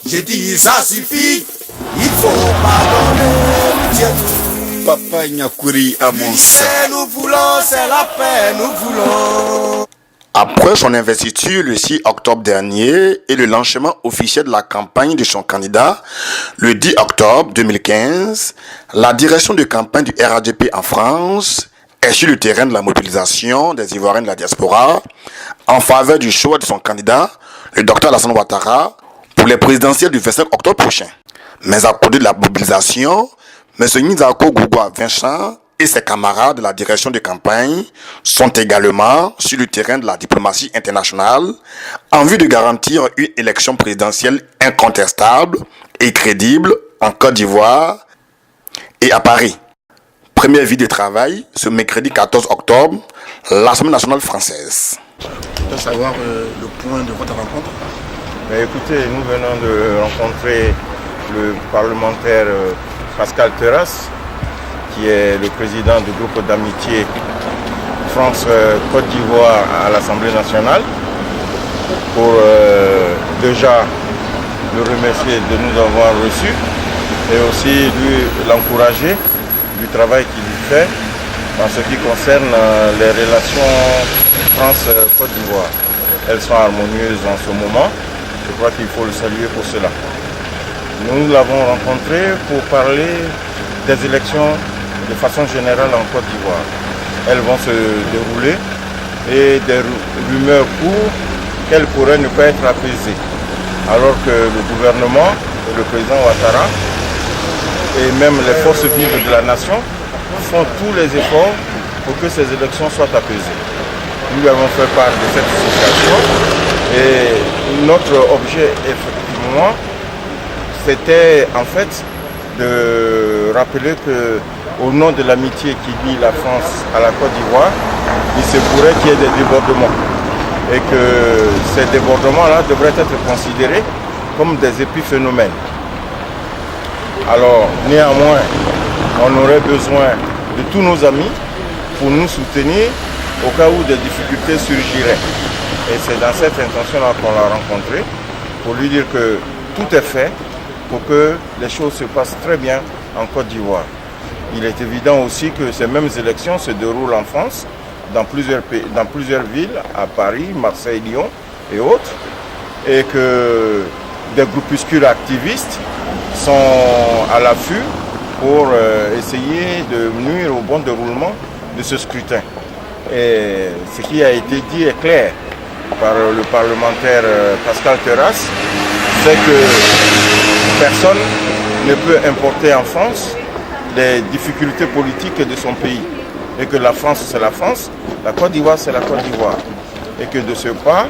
J'ai dit ça suffit, il faut pardonner. Papa Nyakuri à mon sang. Nous voulons, c'est la paix, nous voulons. Après son investiture le 6 octobre dernier et le lancement officiel de la campagne de son candidat, le 10 octobre 2015, la direction de campagne du RHDP en France est sur le terrain de la mobilisation des Ivoiriens de la diaspora en faveur du choix de son candidat, le Dr Alassane Ouattara, pour les présidentielles du 25 octobre prochain. Mais à côté de la mobilisation, M. Nizako Gougoua Vincent et ses camarades de la direction de campagne sont également sur le terrain de la diplomatie internationale en vue de garantir une élection présidentielle incontestable et crédible en Côte d'Ivoire et à Paris. Première vie de travail ce mercredi 14 octobre, l'Assemblée nationale française. Je veux savoir le point de votre rencontre. Mais écoutez, nous venons de rencontrer le parlementaire Pascal Terrasse, qui est le président du groupe d'amitié France-Côte d'Ivoire à l'Assemblée nationale, pour déjà le remercier de nous avoir reçus et aussi l'encourager du travail qu'il fait en ce qui concerne les relations France-Côte d'Ivoire. Elles sont harmonieuses en ce moment. Je crois qu'il faut le saluer pour cela. Nous l'avons rencontré pour parler des élections de façon générale en Côte d'Ivoire. Elles vont se dérouler et des rumeurs courent qu'elles pourraient ne pas être apaisées. Alors que le gouvernement et le président Ouattara et même les forces vives de la nation font tous les efforts pour que ces élections soient apaisées. Nous lui avons fait part de cette situation et notre objet, effectivement, c'était en fait de rappeler qu'au nom de l'amitié qui lie la France à la Côte d'Ivoire, il se pourrait qu'il y ait des débordements et que ces débordements-là devraient être considérés comme des épiphénomènes. Alors, néanmoins, on aurait besoin de tous nos amis pour nous soutenir au cas où des difficultés surgiraient. Et c'est dans cette intention-là qu'on l'a rencontré, pour lui dire que tout est fait pour que les choses se passent très bien en Côte d'Ivoire. Il est évident aussi que ces mêmes élections se déroulent en France, dans plusieurs villes, à Paris, Marseille, Lyon et autres, et que des groupuscules activistes sont à l'affût pour essayer de nuire au bon déroulement de ce scrutin. Et ce qui a été dit est clair par le parlementaire Pascal Terrasse, c'est que personne ne peut importer en France les difficultés politiques de son pays. Et que la France, c'est la France, la Côte d'Ivoire, c'est la Côte d'Ivoire. Et que de ce pas,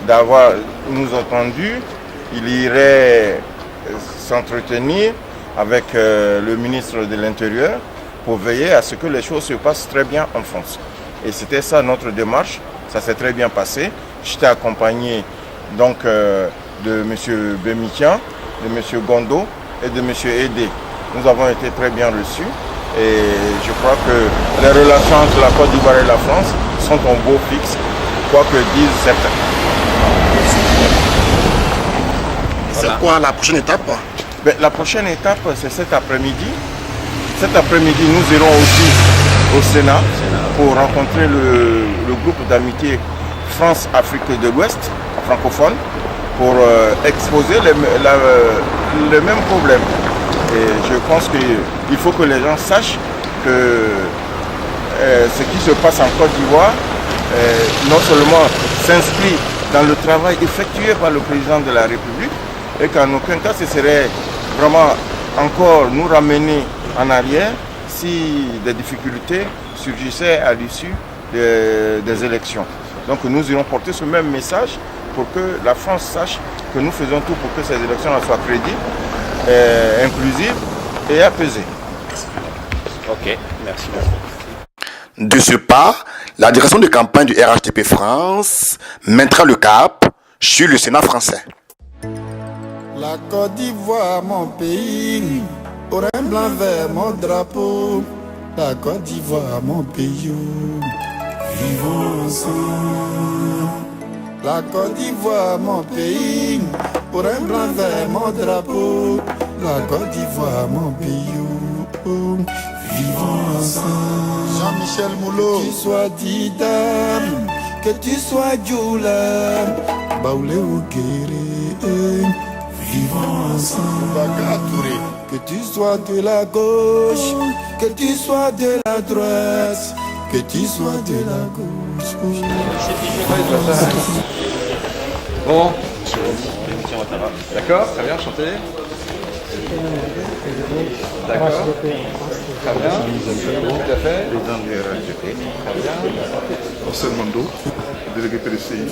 d'avoir nous entendu, il irait s'entretenir avec le ministre de l'Intérieur pour veiller à ce que les choses se passent très bien en France. Et c'était ça notre démarche, ça s'est très bien passé. J'étais accompagné donc de M. Bemikian, de M. Gondo et de M. Edé. Nous avons été très bien reçus et je crois que les relations entre la Côte d'Ivoire et la France sont en beau fixe, quoi que disent certains. C'est quoi la prochaine étape? La prochaine étape, c'est cet après-midi. Cet après-midi, nous irons aussi au Sénat pour rencontrer le groupe d'amitié France-Afrique de l'Ouest, francophone, pour exposer les mêmes problèmes. Et je pense qu'il faut que les gens sachent que ce qui se passe en Côte d'Ivoire non seulement s'inscrit dans le travail effectué par le président de la République, et qu'en aucun cas ce serait vraiment encore nous ramener en arrière si des difficultés surgissaient à l'issue des élections. Donc nous irons porter ce même message pour que la France sache que nous faisons tout pour que ces élections soient crédibles, inclusives et apaisées. Ok, merci. De ce pas, la direction de campagne du RHDP France mettra le cap sur le Sénat français. La Côte d'Ivoire, mon pays, pour un blanc vert, mon drapeau. La Côte d'Ivoire, mon pays, vivons ensemble. La Côte d'Ivoire, mon pays, Orin blanc vert mon drapeau, la Côte d'Ivoire mon pays. Vivons ensemble. Jean-Michel Moulot. Que tu sois Didam, que tu sois Djoula, Baoulé ou Guéré. Vivons ensemble. Que tu sois de la gauche, que tu sois de la droite, que tu sois de la gauche. Bon, d'accord, très bien, chanté. D'accord, très bien, tout à fait. Président du RAGP. Très bien. Marcel Mando, délégué PDCI.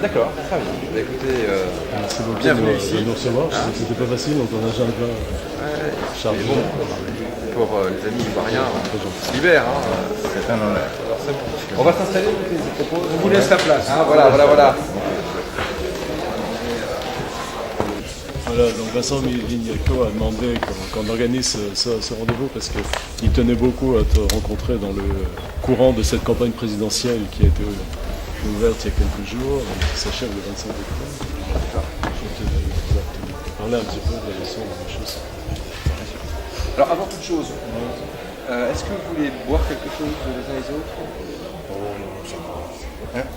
D'accord, très bien. Bah, écoutez, Merci beaucoup bienvenue ici. de nous recevoir. C'était pas facile, donc on a déjà un peu chargé. Mais bon, pour les amis ivoiriens, on se libère. Hein. C'est un honneur. Alors, c'est bon. On va s'installer, on vous laisse la place. Hein. Voilà. Voilà, donc Vincent Mignacco a demandé qu'on organise ce rendez-vous parce qu'il tenait beaucoup à te rencontrer dans le courant de cette campagne présidentielle qui a été ouverte il y a quelques jours et qui s'achève le 25 octobre. Je parler un petit peu de la leçon des choses. Alors, avant toute chose, est-ce que vous voulez boire quelque chose les uns les autres?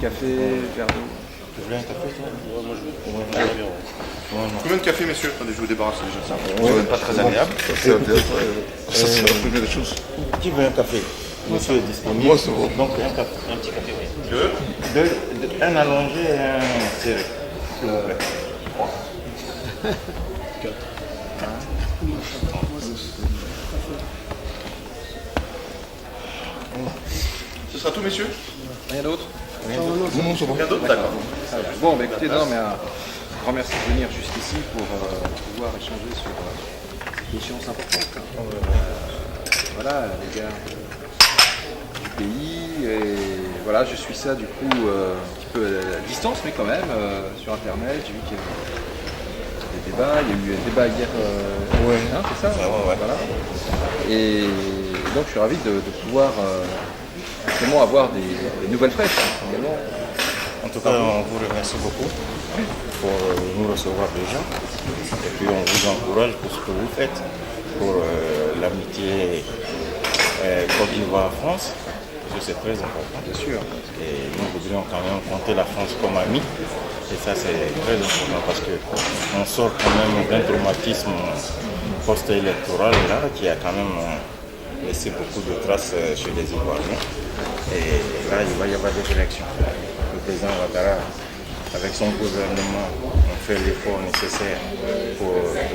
Café, verre d'eau? Tu veux un café, toi? Combien de café, messieurs? Attendez, je vous débarrasse déjà ça. C'est même pas très agréable. Ça, c'est la première des choses. Qui veut un café? Monsieur est disponible. Moi, c'est bon. Donc, un café. Un petit café, oui. Un allongé et un serré. S'il vous plaît. 4. Ce sera tout, messieurs? Rien d'autre? Non, c'est bon. Rien d'autre? D'accord. Bon, bah écoutez, non, mais un grand merci de venir jusqu'ici pour pouvoir échanger sur cette échéance importante. Voilà, à l'égard du pays. Et voilà, je suis ça du coup un petit peu à distance, mais quand même, sur Internet. J'ai vu qu'il y avait des débats. Il y a eu un débat hier. Hein, c'est ça? Ouais. Voilà. Et donc, je suis ravi de pouvoir justement avoir des nouvelles fraîches également. En tout cas, on vous remercie beaucoup pour nous recevoir déjà. Et puis, on vous encourage pour ce que vous faites pour l'amitié Côte d'Ivoire-France. Parce que c'est très important. Bien sûr. Et nous voudrions quand même compter la France comme amie. Et ça, c'est très important parce qu'on sort quand même d'un traumatisme post-électoral là, qui a quand même laissé beaucoup de traces chez les Ivoiriens. Et là, il va y avoir des élections. Le président Ouattara, avec son gouvernement, on fait l'effort nécessaire pour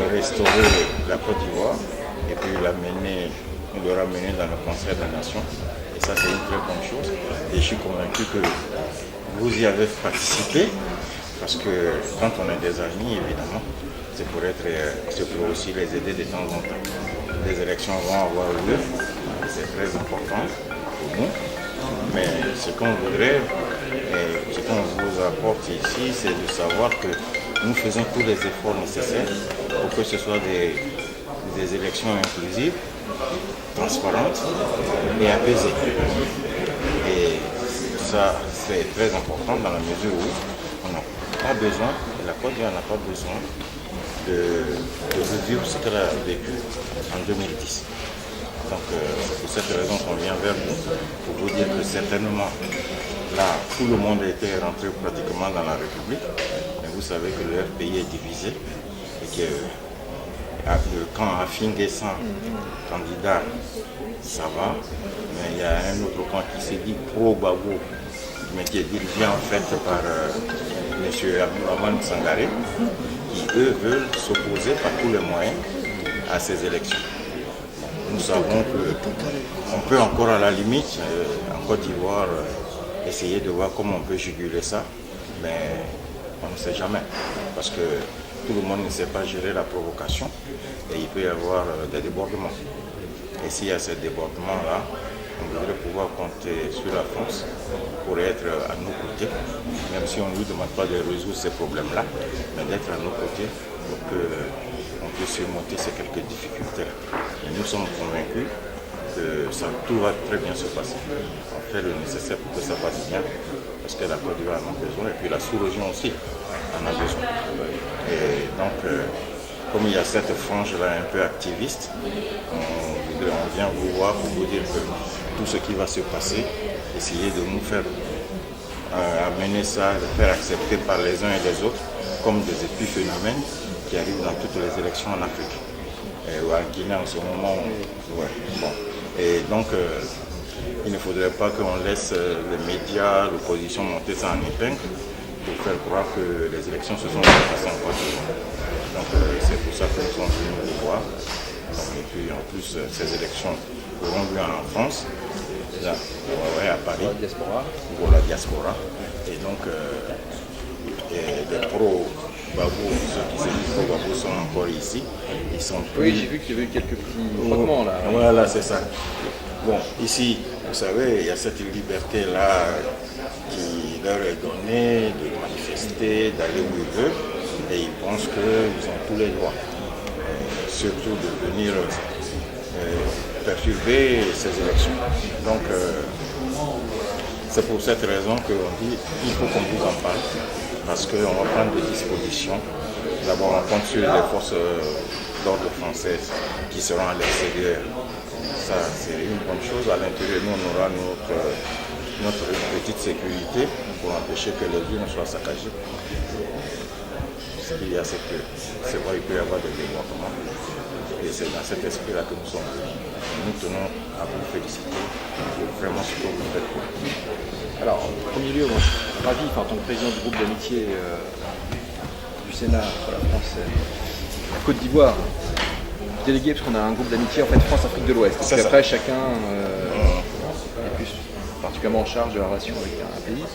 restaurer la Côte d'Ivoire et puis le ramener dans le concert des nations. Et ça, c'est une très bonne chose. Et je suis convaincu que vous y avez participé, parce que quand on est des amis, évidemment, c'est pour aussi les aider de temps en temps. Les élections vont avoir lieu, c'est très important pour nous. Mais ce qu'on voudrait, et ce qu'on vous apporte ici, c'est de savoir que nous faisons tous les efforts nécessaires pour que ce soit des élections inclusives, transparentes et apaisées. Et ça, c'est très important dans la mesure où on n'a pas besoin, la Côte d'Ivoire n'a pas besoin de revivre ce qu'elle a vécu en 2010. Donc c'est pour cette raison qu'on vient vers vous, pour vous dire que certainement, là, tout le monde était rentré pratiquement dans la République, mais vous savez que le FPI est divisé et que le camp Afin Guessan, candidat, ça va, mais il y a un autre camp qui s'est dit pro-Gbagbo, mais qui est dirigé en fait par M. Abdourahmane Sangaré, qui eux veulent s'opposer par tous les moyens à ces élections. Nous savons qu'on peut encore à la limite, en Côte d'Ivoire, essayer de voir comment on peut juguler ça, mais on ne sait jamais, parce que tout le monde ne sait pas gérer la provocation et il peut y avoir des débordements. Et s'il y a ces débordements-là, on devrait pouvoir compter sur la France pour être à nos côtés, même si on ne lui demande pas de résoudre ces problèmes-là, mais d'être à nos côtés pour qu'on puisse surmonter ces quelques difficultés-là. Et nous sommes convaincus que tout va très bien se passer. On fait le nécessaire pour que ça passe bien, parce que la Côte d'Ivoire en a besoin, et puis la sous-région aussi en a besoin. Et donc, comme il y a cette frange-là un peu activiste, on vient vous voir pour vous dire que tout ce qui va se passer, essayer de nous faire amener ça, de faire accepter par les uns et les autres comme des épiphénomènes qui arrivent dans toutes les élections en Afrique. Ou en Guinée en ce moment. Ouais, bon. Et donc, il ne faudrait pas qu'on laisse les médias, l'opposition monter ça en épingle pour faire croire que les élections se sont passées en Côte d'Ivoire. Donc, c'est pour ça que nous sommes venus vous voir. Et puis, en plus, ces élections auront lieu en France. Là, à Paris, pour la diaspora. Et donc, les pro-Babou, ceux qui se disent pro-Babou sont encore ici. Ils sont plus... Oui, j'ai vu qu'il y avait eu quelques petits frottements là. Voilà, c'est ça. Bon, ici, vous savez, il y a cette liberté-là qui leur est donnée de manifester, d'aller où ils veulent. Et ils pensent qu'ils ont tous les droits. Surtout de venir perturber ces élections. Donc, c'est pour cette raison qu'on dit qu'il faut qu'on vous en parle, parce qu'on va prendre des dispositions. D'abord, on compte sur les forces d'ordre françaises qui seront à l'extérieur. Ça, c'est une bonne chose. À l'intérieur, nous, on aura notre petite sécurité pour empêcher que les urnes soient saccagées. Ce qu'il y a, c'est que c'est vrai, il peut y avoir des débordements. Et c'est dans cet esprit-là que nous sommes venus. Nous tenons à vous féliciter pour vraiment ce que vous faites. Alors, en premier lieu, moi, je suis ravi, en tant que président du groupe d'amitié du Sénat entre la France et la Côte d'Ivoire, délégué, parce qu'on a un groupe d'amitié en fait France-Afrique de l'Ouest. Et puis après, chacun est plus particulièrement en charge de la relation avec un pays.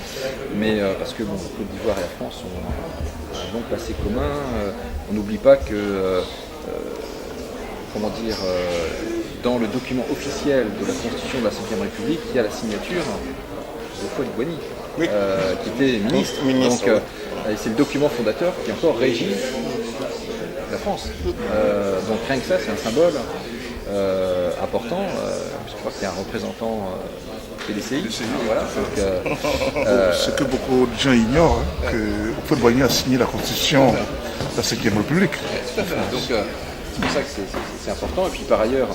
Mais parce que bon, la Côte d'Ivoire et la France ont un long passé commun. On n'oublie pas que dans le document officiel de la Constitution de la V République, il y a la signature de Paul Boigny, qui était ministre. Donc, c'est le document fondateur qui encore régit la France. Donc rien que ça, c'est un symbole important. Je crois qu'il y a un représentant PDCI. Voilà, ce que beaucoup de gens ignorent, que Paul Boigny a signé la Constitution de la V République. Donc, c'est pour ça que c'est important. Et puis par ailleurs,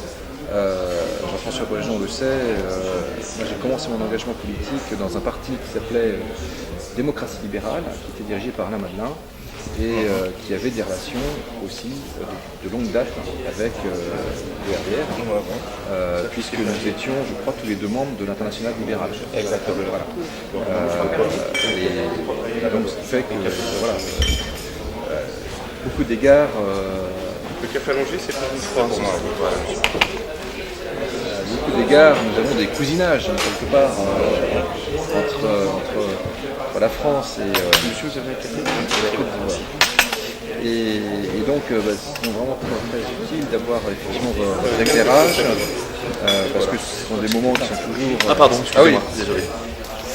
Jean-François Boisjon le sait, moi j'ai commencé mon engagement politique dans un parti qui s'appelait Démocratie libérale, qui était dirigé par Alain Madelin et qui avait des relations aussi de longue date avec le RDR, puisque nous étions, je crois, tous les deux membres de l'Internationale libérale. Exactement. Voilà. Et donc ce qui fait que beaucoup d'égards. Le café allongé, c'est pas une fois. Beaucoup d'égards, nous avons des cousinages quelque part entre la France et la Côte d'Ivoire. Et donc, c'est vraiment très utile d'avoir effectivement votre éclairage, parce que ce sont des moments qui sont toujours... Ah pardon, excusez-moi, désolé.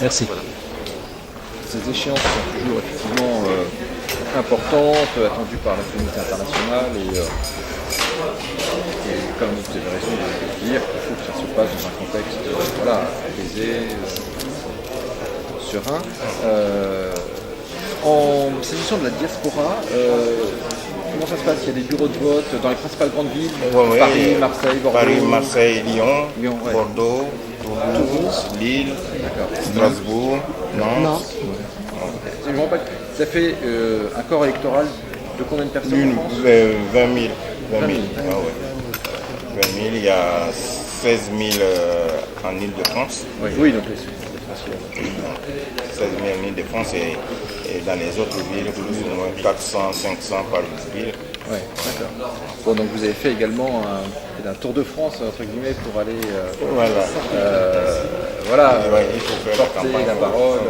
Merci. Ces échéances sont toujours effectivement importantes, attendues par la communauté internationale et comme vous avez raison de dire, il faut que ça se passe dans un contexte apaisé, serein. S'agissant de la diaspora, comment ça se passe? Il y a des bureaux de vote dans les principales grandes villes, Paris, Marseille, Bordeaux. Paris, Marseille, Lyon, ouais. Bordeaux, Toulouse, Lille, Strasbourg, Nantes. Ça fait un corps électoral de combien de personnes en France? 20 000. 20 000. Ah ouais. 20 000, il y a 16 000 en Ile-de-France. Oui, donc 16 000 en Ile-de-France et dans les autres villes, plus ou moins 400, 500 par ville. Oui, d'accord. Bon, donc vous avez fait également un tour de France, entre guillemets, pour aller il faut faire porter la parole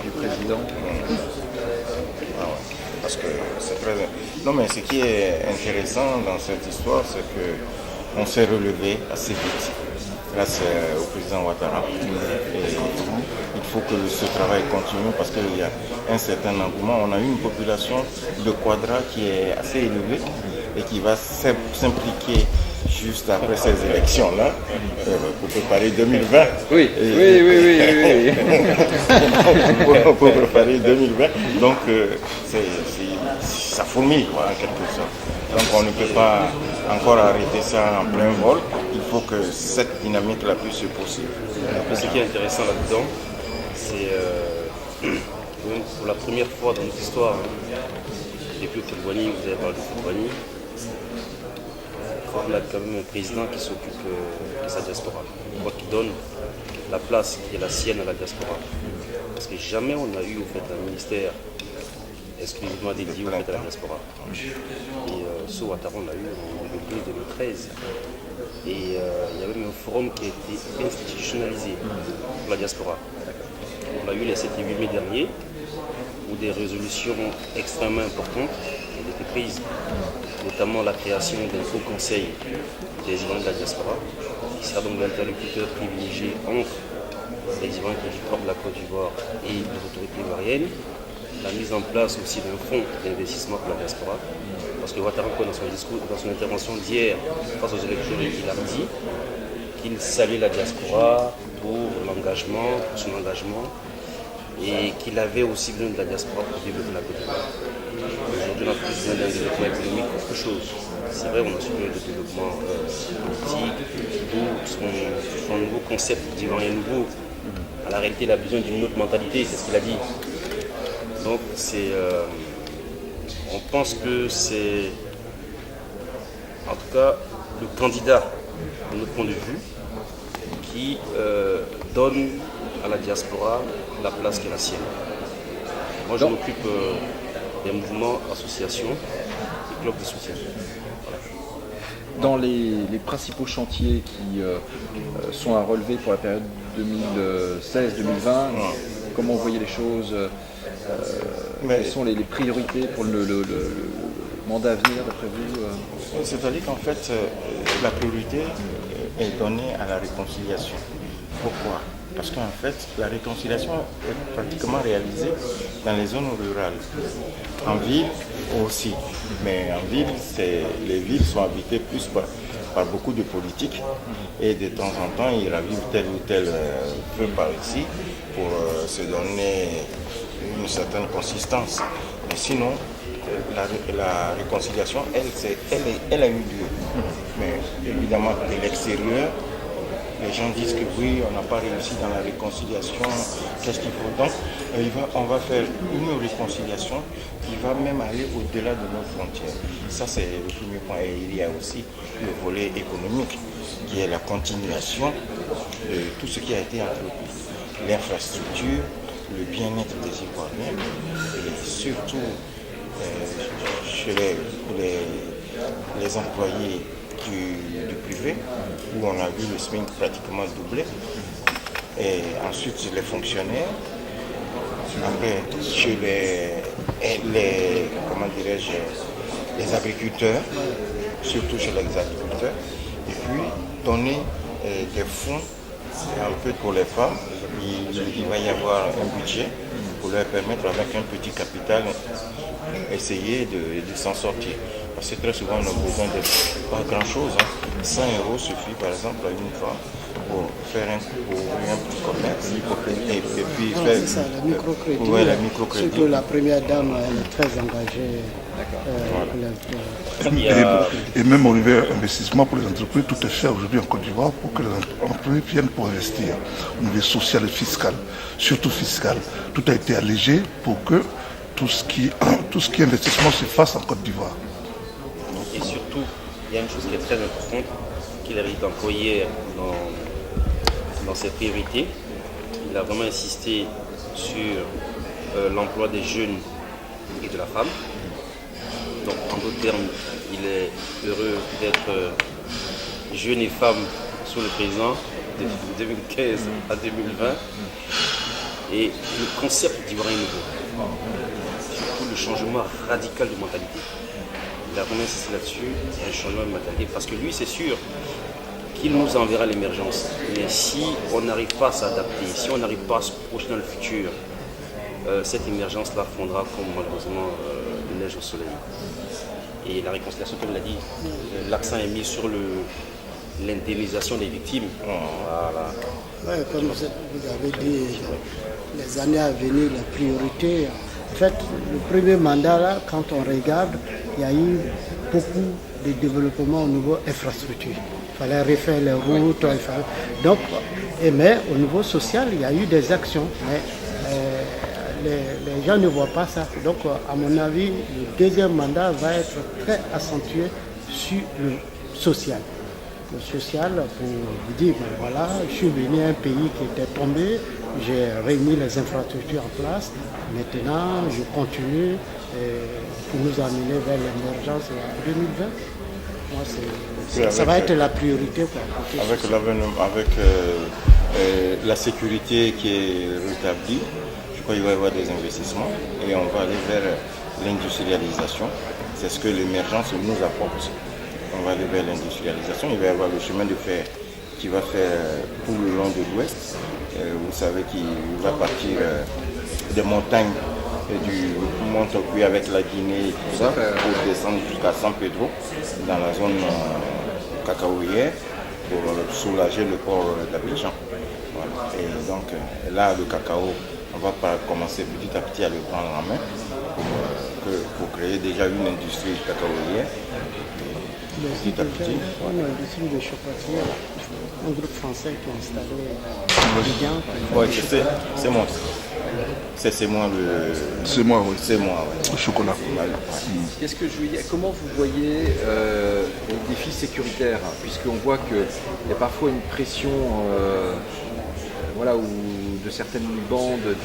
du président. Parce que c'est très... Non, mais ce qui est intéressant dans cette histoire, c'est qu'on s'est relevé assez vite grâce au président Ouattara. Et il faut que ce travail continue parce qu'il y a un certain engouement. On a eu une population de Quadra qui est assez élevée et qui va s'impliquer juste après ces élections-là, pour préparer 2020. Oui. Pour préparer 2020. Donc, ça fourmille, quoi, en quelque sorte. Donc, on ne peut pas encore arrêter ça en plein vol. Il faut que cette dynamique-là puisse se poursuivre. Ce qui est intéressant là-dedans, c'est pour la première fois dans notre histoire, depuis Houphouët-Boigny, vous avez parlé de Houphouët-Boigny, on a quand même un président qui s'occupe de sa diaspora, qui donne la place qui est la sienne à la diaspora. Parce que jamais on a eu au fait un ministère exclusivement dédié au fait à la diaspora. Et ce Ouattara, on l'a eu en 2013. Et il y a même un forum qui a été institutionnalisé pour la diaspora. On l'a eu les 7 et 8 mai derniers, où des résolutions extrêmement importantes ont été prises, notamment la création d'un haut conseil des Ivoiriens de la diaspora, qui sera donc l'interlocuteur privilégié entre les Ivoiriens du territoire de la Côte d'Ivoire et les autorités ivoiriennes, la mise en place aussi d'un fonds d'investissement pour la diaspora, parce que Ouattara, dans son discours, dans son intervention d'hier face aux élections, il a dit qu'il saluait la diaspora pour l'engagement, pour son engagement, et qu'il avait aussi besoin de la diaspora pour développer la Côte d'Ivoire. Aujourd'hui, on a plus besoin d'un développement économique qu'autre chose. C'est vrai, on a suivi le développement politique, d'où son nouveau concept d'Ivoirien nouveau. À la réalité, il a besoin d'une autre mentalité, c'est ce qu'il a dit. Donc, on pense que c'est, en tout cas, le candidat, de notre point de vue, qui donne à la diaspora la place qui est la sienne. Moi, je m'occupe des mouvements, associations et clubs de soutien. Voilà. Dans les principaux chantiers qui sont à relever pour la période 2016-2020, comment vous voyez les choses? Quelles sont les priorités pour le mandat à venir, d'après vous? C'est-à-dire qu'en fait, la priorité est donnée à la réconciliation. Pourquoi? Parce qu'en fait, la réconciliation est pratiquement réalisée dans les zones rurales. En ville aussi. Mais en ville, les villes sont habitées plus par beaucoup de politiques. Et de temps en temps, ils ravivent tel ou tel feu par ici pour se donner une certaine consistance. Mais sinon, la réconciliation, elle a eu lieu. Mais évidemment, de l'extérieur, les gens disent que oui, on n'a pas réussi dans la réconciliation, qu'est-ce qu'il faut? Donc, on va faire une réconciliation qui va même aller au-delà de nos frontières. Ça, c'est le premier point. Et il y a aussi le volet économique, qui est la continuation de tout ce qui a été entrepris. L'infrastructure, le bien-être des Ivoiriens, et surtout chez les employés du privé, où on a vu le SMIC pratiquement doublé, et ensuite les fonctionnaires, après chez les agriculteurs, surtout chez les agriculteurs, et puis donner des fonds un peu pour les femmes. Il va y avoir un budget pour leur permettre, avec un petit capital, essayer de s'en sortir. Parce que très souvent, on a besoin de pas grand-chose. 100 € suffit, par exemple, à une femme pour faire ouvrir un petit commerce et puis faire c'est ça, la microcrédit. Ouais, la microcrédit. Surtout la première dame, elle est très engagée. Et même au niveau investissement pour les entreprises, tout est fait aujourd'hui en Côte d'Ivoire pour que les entreprises viennent pour investir. Au niveau social et fiscal, surtout fiscal, tout a été allégé pour que tout ce qui est investissement se fasse en Côte d'Ivoire. Et surtout, il y a une chose qui est très importante qu'il avait employée dans ses priorités. Il a vraiment insisté sur l'emploi des jeunes et de la femme. Donc, en d'autres termes, il est heureux d'être jeune et femme sous le président de 2015 à 2020. Et le concept d'Ivoirien nouveau, surtout le changement radical de mentalité. Il a vraiment insisté là-dessus, un changement de mentalité, parce que lui, c'est sûr qu'il nous enverra l'émergence. Mais si on n'arrive pas à s'adapter, si on n'arrive pas à se projeter dans le futur, cette émergence-là fondra comme malheureusement neige au soleil. Et la réconciliation, comme l'a dit, l'accent est mis sur l'indemnisation des victimes. Voilà. Ouais, comme vous avez dit, les années à venir, la priorité. En fait, le premier mandat, là, quand on regarde, il y a eu beaucoup de développement au niveau infrastructure. Il fallait refaire les routes. Donc, mais au niveau social, il y a eu des actions. Mais les gens ne voient pas ça. Donc, à mon avis, le deuxième mandat va être très accentué sur le social. Le social, pour vous dire, ben voilà, je suis venu à un pays qui était tombé, j'ai réuni les infrastructures en place. Maintenant, je continue pour nous amener vers l'émergence en 2020. Moi, ça va être la priorité. Quoi, avec la sécurité qui est rétablie, je crois qu'il va y avoir des investissements et on va aller vers l'industrialisation. C'est ce que l'émergence nous apporte. On va aller vers l'industrialisation. Il va y avoir le chemin de fer qui va faire tout le long de l'ouest. Vous savez qu'il va partir des montagnes du Mont-Okuy avec la Guinée et tout ça pour descendre jusqu'à San Pedro dans la zone cacaoyère pour soulager le port d'Abidjan. Voilà. Et donc là, le cacao, on va commencer petit à petit à le prendre en main pour créer déjà une industrie cacaoyère. Petit à petit. On a une industrie de chocolatier, un groupe français qui est installé à Abidjan. Oui, c'est moi. C'est moi le. C'est moi, oui. C'est moi, oui. Le chocolat. Qu'est-ce que je veux dire? Comment vous voyez les défis sécuritaires? Puisqu'on voit qu'il y a parfois une pression de certaines bandes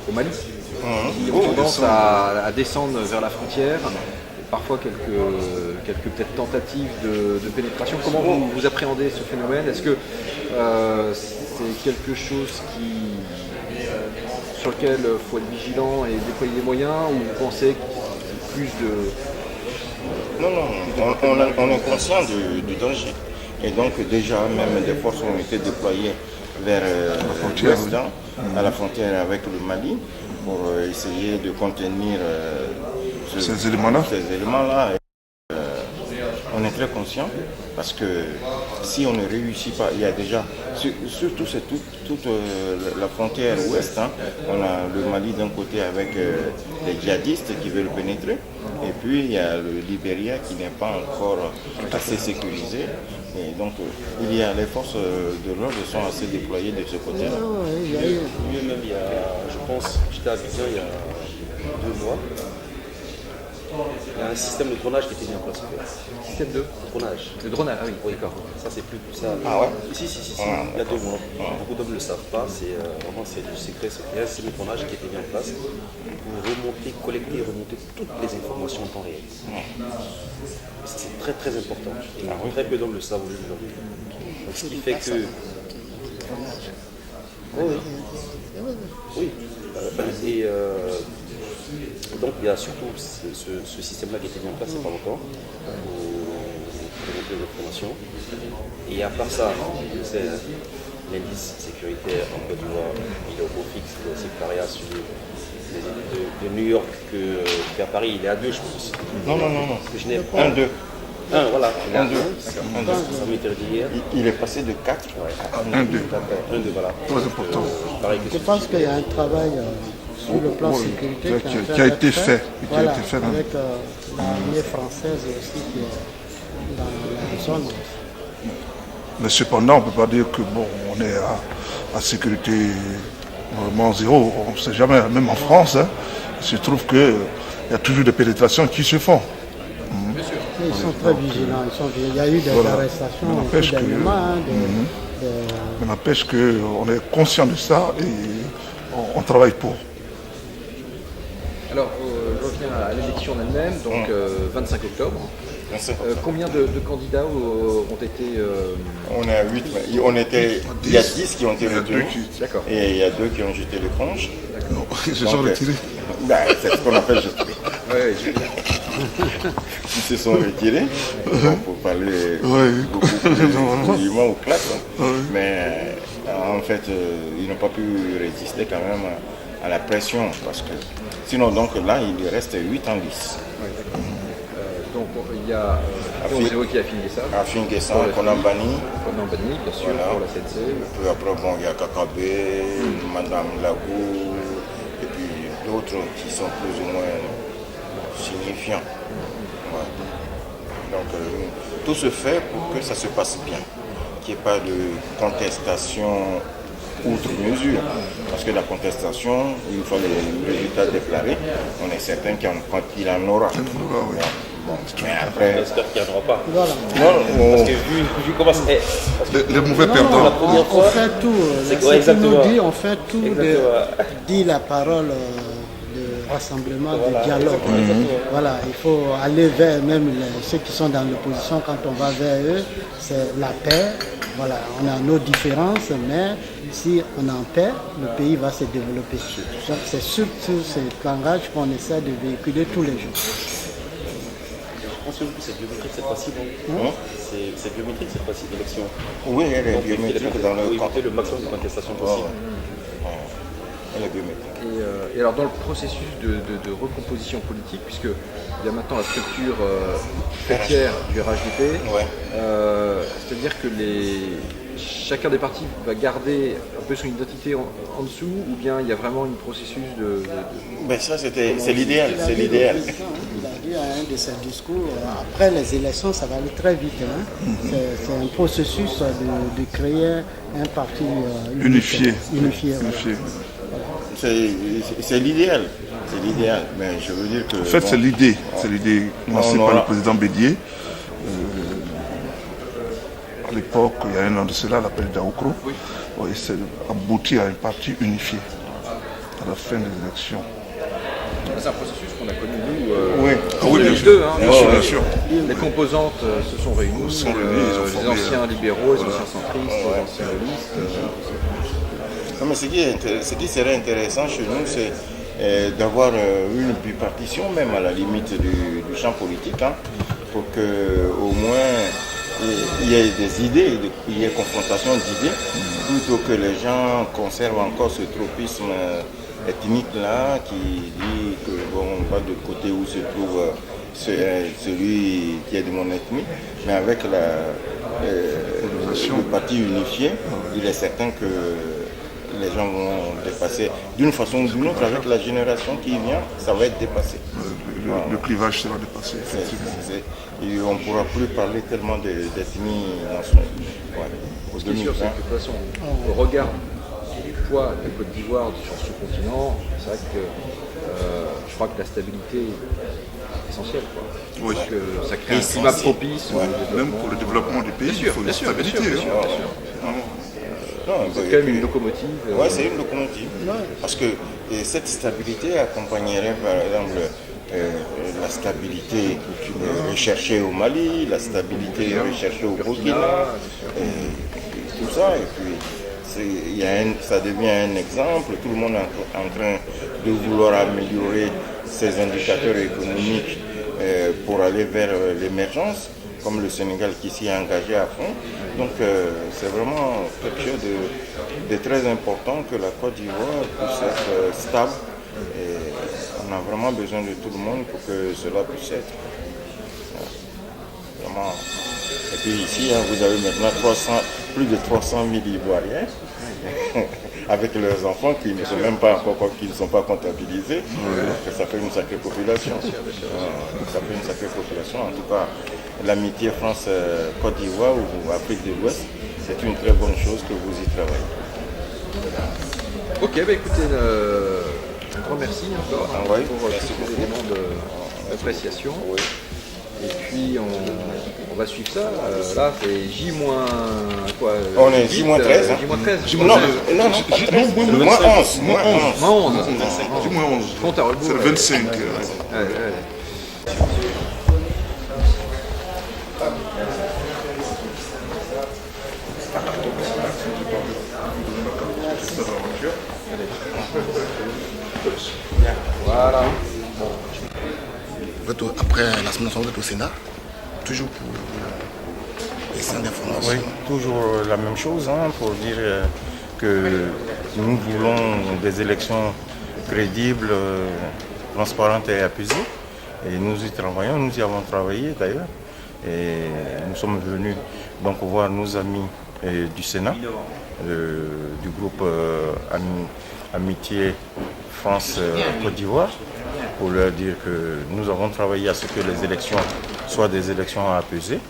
au Mali qui ont tendance à descendre vers la frontière. Parfois quelques peut-être tentatives de pénétration. Comment vous appréhendez ce phénomène? Est-ce que c'est quelque chose sur lequel il faut être vigilant et déployer des moyens, ou vous pensez qu'il y a plus de... Non, on est conscient du danger. Et donc déjà, même des forces ont été déployées vers l'ouest, à la frontière avec le Mali, pour essayer de contenir ces éléments-là. On est très conscient parce que si on ne réussit pas, il y a déjà, surtout c'est toute la frontière ouest, on a le Mali d'un côté avec les djihadistes qui veulent pénétrer, et puis il y a le Libéria qui n'est pas encore assez sécurisé, et donc il y a les forces de l'ordre sont assez déployées de ce côté-là. Même il y a, je pense, j'étais à Abidjan il y a 2 mois. Il y a un système de dronage qui était mis en place. Système de dronage. Le dronage, ah oui, d'accord. Ça, c'est plus ça. Ah ouais? Si. Il y a 2 mois. Beaucoup d'hommes ne le savent pas. C'est vraiment du secret. Il y a un système de dronage qui a été mis en place pour collecter et remonter toutes les informations en temps réel. C'est très très important. Et très peu d'hommes le savent aujourd'hui. Ce qui fait que. Oui. Et donc il y a surtout ce système-là qui a été mis en place il n'y a pas longtemps pour remonter les informations. Et à part ça, c'est l'indice sécuritaire en Côte d'Ivoire, il est au beau fixe, il est au secrétariat de New York qu'à Paris, il est à 2 je pense. Non. Genève. 1-2. Voilà. 1-2. Ça m'était dit hier. Il est passé de 4 à 1-2. 1-2, voilà. Très important. Je pense qu'il y a un travail sur le plan sécurité qui a été fait. Voilà, avec l'armée française aussi qui est dans la zone. Mais cependant, on ne peut pas dire que on est à sécurité vraiment zéro. On ne sait jamais, même en France, il se trouve qu'il y a toujours des pénétrations qui se font. Ils sont très vigilants. Il y a eu des arrestations, Mais n'empêche qu'on est conscient de ça et on travaille pour. Alors, je reviens à l'élection en elle-même, donc 25 octobre. Combien de candidats ont été... On est à 8, il y a 10 qui ont été retenus, D'accord. et il y a 2 qui ont jeté l'éponge. Ils se sont retirés. C'est ce qu'on appelle jeter. Ils se sont retirés, pour parler beaucoup plus ou classe, mais en fait, ils n'ont pas pu résister quand même à la pression, parce que sinon, donc là, il reste 8 en lice. Ouais, donc il y a, on a évoqué Afin-Guessam. Afin-Guessam, Konambani. Konambani, bien sûr, Voilà. pour la CNC. Puis après, bon, il y a Kakabé, Madame Lagou, et puis d'autres qui sont plus ou moins signifiants. Ouais. Donc, tout se fait pour que ça se passe bien, qu'il n'y ait pas de contestation outre mesure. Parce que la contestation, une fois les résultats déclarés, on est certain qu'il en aura. Bon, mais après, J'espère qu'il n'y en aura pas. Voilà. Parce que vu comment c'est. Les mauvais Non, perdants. la première on fois, fait tout. c'est Ce quoi, qu'il nous exactement. dit, on fait tout de Exactement. dire la parole de rassemblement, Voilà, de dialogue. exactement. Voilà, il faut aller vers même ceux qui sont dans l'opposition. Quand on va vers eux, c'est la paix. Voilà, on a nos différences, mais si on est en paix, le pays va se développer. Donc c'est surtout ce langage qu'on essaie de véhiculer tous les jours. Je pense que c'est biométrique cette fois-ci, donc. C'est biométrique cette fois-ci, l'élection. oui, elle est Donc, biométrique dans le éviter le maximum de contestation possible. Elle est biométrique. Et alors dans le processus de recomposition politique, puisqu'il y a maintenant la structure fêtière du RHDP, Ouais. c'est-à-dire que chacun des partis va garder un peu son identité en dessous, ou bien il y a vraiment un processus Ben ça, c'est l'idéal. C'est l'idéal. Il a dit à un de ses discours, après les élections, ça va aller très vite. Hein. C'est un processus de créer un parti unifié. Voilà. C'est l'idéal. C'est l'idéal. Mais je veux dire que. En fait, c'est l'idée. C'est l'idée lancée par le président Bédier. À l'époque, il y a un an de cela, l'appel d'Aoukro. Oui, c'est abouti à un parti unifié à la fin des élections. C'est un processus qu'on a connu nous. Oui. Oui, bien les sûr. deux. Hein, Bien sûr. Les composantes se sont réunies. Ils sont réunis, ils ont les formé, anciens libéraux, les anciens centristes, les anciens gaullistes. Non, mais ce qui serait intéressant chez nous, c'est d'avoir une bipartition, même à la limite du champ politique, hein, pour qu'au moins il y ait des idées, il y ait confrontation d'idées, plutôt que les gens conservent encore ce tropisme ethnique-là qui dit que bon, on va de côté où se trouve celui qui est de mon ethnie, mais avec le parti unifié, il est certain que les gens vont dépasser d'une façon ou d'une autre. Avec la génération qui vient, ça va être dépassé. Le clivage sera dépassé, effectivement. Et on ne pourra plus parler tellement d'ethnie nationale. Ouais. Ce qui est sûr, c'est que de toute façon, au regard du poids de la Côte d'Ivoire sur ce continent, c'est vrai que je crois que la stabilité est essentielle. Quoi. Oui. Parce que ça crée un climat propice au développement. Même pour le développement du pays, il faut une stabilité. C'est quand même une locomotive. Oui, c'est une locomotive. Parce que cette stabilité accompagnerait par exemple la stabilité recherchée au Mali, la stabilité recherchée au Burkina, et tout ça. Et puis ça devient un exemple. Tout le monde est en train de vouloir améliorer ses indicateurs économiques pour aller vers l'émergence, comme le Sénégal qui s'y est engagé à fond. Donc c'est vraiment quelque chose de très important que la Côte d'Ivoire puisse être stable. Et on a vraiment besoin de tout le monde pour que cela puisse être. Vraiment. Et puis ici, vous avez maintenant plus de 300 000 Ivoiriens avec leurs enfants qui ne sont même pas encore, qui ne sont pas comptabilisés. Donc, ça fait une sacrée population. Ça fait une sacrée population. En tout cas, l'amitié France-Côte d'Ivoire ou Afrique de l'Ouest, c'est une très bonne chose que vous y travaillez. Ok, bah écoutez, un grand merci encore pour tous les éléments d'appréciation. Et puis on va suivre ça. Là, c'est J- quoi On est J-13. J-13. Non, moins 11. Moins 11. J-11. Compte à rebours. C'est le 25. Voilà. Après la semaine vous êtes au Sénat, toujours pour les scènes d'information. Oui, toujours la même chose, hein, pour dire que nous voulons des élections crédible, transparente et apaisée. Et nous y travaillons, nous y avons travaillé d'ailleurs. Et nous sommes venus donc voir nos amis du Sénat, du groupe Amitié France-Côte d'Ivoire, pour leur dire que nous avons travaillé à ce que les élections soient des élections apaisées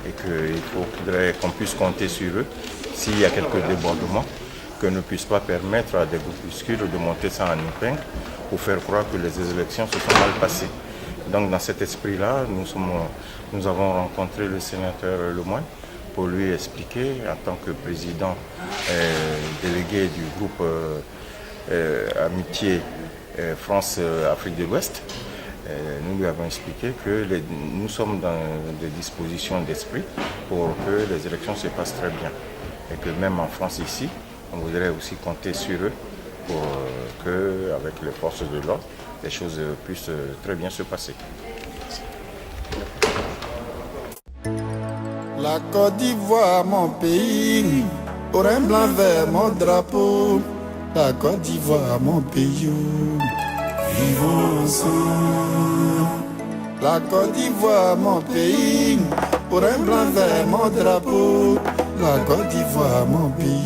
et qu'il faudrait qu'on puisse compter sur eux s'il y a quelques débordements, que ne puisse pas permettre à des groupuscules de monter ça en épingle pour faire croire que les élections se sont mal passées. Donc dans cet esprit-là, nous avons rencontré le sénateur Lemoine pour lui expliquer, en tant que président délégué du groupe Amitié France-Afrique de l'Ouest, nous lui avons expliqué que nous sommes dans des dispositions d'esprit pour que les élections se passent très bien. Et que même en France ici, on voudrait aussi compter sur eux pour que, avec les forces de l'ordre, les choses puissent très bien se passer. La Côte d'Ivoire, mon pays, orin blanc vert, mon drapeau. La Côte d'Ivoire, mon pays, vivons ensemble. La Côte d'Ivoire, mon pays, orin blanc vert, mon drapeau. La Côte d'Ivoire, mon pays,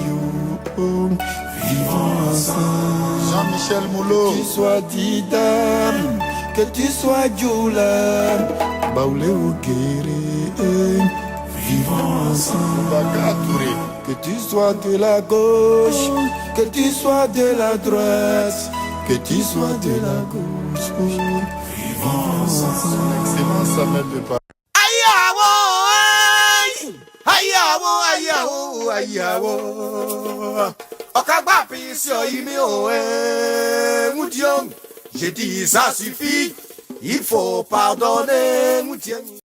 vivons ensemble. Jean-Michel Moulot, que tu sois Didam, que tu sois Djoula, Baoulé ou Guéré, vivons ensemble. Bagatouré, que tu sois de la gauche, que tu sois de la droite, que tu sois de la gauche, vivons ensemble. Excellence, ça m'aide pas. Ayawo, ayawo. Okagba pisio imi oe, Moutiong. J'ai dit ça suffit, il faut pardonner, Moutiong.